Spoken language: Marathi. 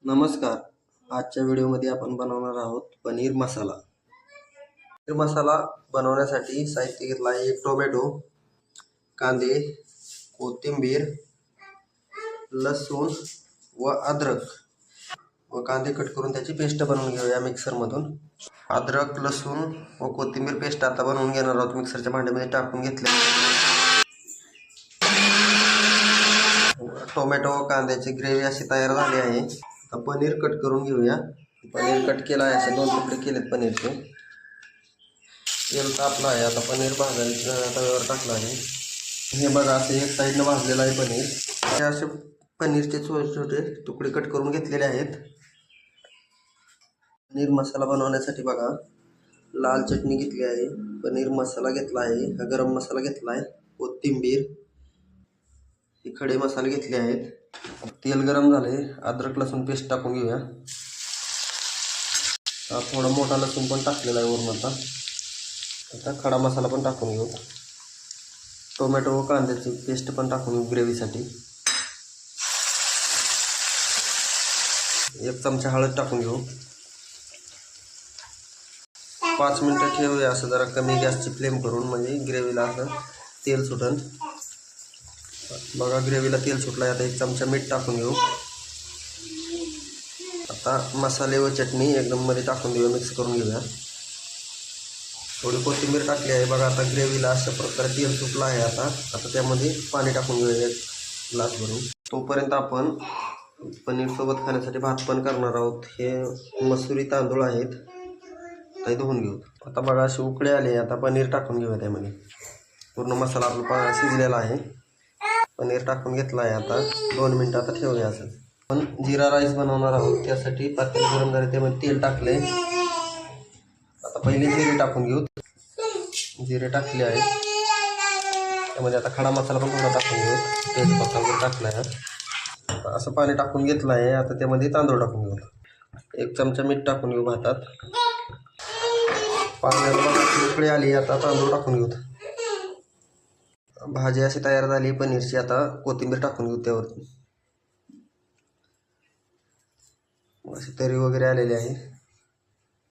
नमस्कार. आजच्या व्हिडिओमध्ये आपण बनवणार आहोत पनीर मसाला. पनीर मसाला बनवण्यासाठी साहित्य घेतला आहे: एक टोमॅटो, कांदे, कोथिंबीर, लसूण व अद्रक व कांदे कट करून त्याची पेस्ट बनवून घेऊया मिक्सरमधून. अद्रक, लसूण व कोथिंबीर पेस्ट आता बनवून घेणार आहोत. मिक्सरच्या भांड्यामध्ये टाकून घेतले. टोमॅटो व कांद्याची ग्रेव्ही अशी तयार झाली आहे. आता पनीर कट करून घेऊया. पनीर कट केला आहे, असे 2 तुकडे केलेत पनीरचे. तेल तापलं आहे. आता पनीर भाजायला तव्यावर टाकलं आहे. हे बघा, असे एक साईडनं भाजलेलं आहे पनीर. हे असे पनीरचे छोटे छोटे तुकडे कट करून घेतलेले आहेत. पनीर मसाला बनवण्यासाठी बघा, लाल चटणी घेतली आहे, पनीर मसाला घेतला आहे, हा गरम मसाला घेतला आहे, कोथिंबीर, हे खडे मसाले घेतले आहेत. तेल गरम झाले. अद्रक लसूण पेस्ट टाकून घेऊया. थोडा मोठा लसूण पण टाकलेला आहे वरून. आता खडा मसाला पण टाकून घेऊ. टोमॅटो व कांद्याची पेस्ट पण टाकून घेऊ ग्रेव्हीसाठी. 1 चमचा हळद टाकून घेऊ. 5 मिनिटं ठेवूया असं जरा कमी गॅसची फ्लेम करून, म्हणजे ग्रेव्हीला असं तेल सुटन. बघा, ग्रेव्हीला तेल सुटलं आहे. आता 1 चमचा मीठ टाकून घेऊ. आता मसाले व चटणी एकदम मध्ये टाकून देऊया, मिक्स करून घेऊया. थोडी कोथिंबीर टाकली आहे. बघा, आता ग्रेव्हीला अशा प्रकारे तेल सुटलं आहे. आता त्यामध्ये पाणी टाकून घेऊया 1 ग्लास भरून. तोपर्यंत आपण पनीरसोबत खाण्यासाठी भात पण करणार आहोत. हे मसुरी तांदूळ आहेत, ते धुवून घेऊ. आता बघा, असे उकळे आले. आता पनीर टाकून घेऊया. त्यामध्ये पूर्ण मसाला आपला शिजलेला आहे. पनीर टाकून घेतला आहे. आता 2 मिनटं आता ठेवूया असं. आपण जिरा राईस बनवणार आहोत. त्यासाठी पातेल गरम झाले, त्यामध्ये तेल टाकले. आता पहिले जिरे टाकून घेऊ. जिरे टाकले आहे. त्यामध्ये आता खडा मसाला पण थोडा टाकून घेऊ. तेजपत्ता वगैरे टाकला आहे. असं पाणी टाकून घेतलं आहे. आता त्यामध्ये तांदूळ टाकून घेऊ. 1 चमचा मीठ टाकून घेऊ भातात. पाण्याला उकळी आली. आता तांदूळ टाकून घेऊ. भाजी अशी तयार झाली पनीरची. आता कोथिंबीर टाकून घेऊ त्यावरती. अशी तरी वगैरे आलेली आहे.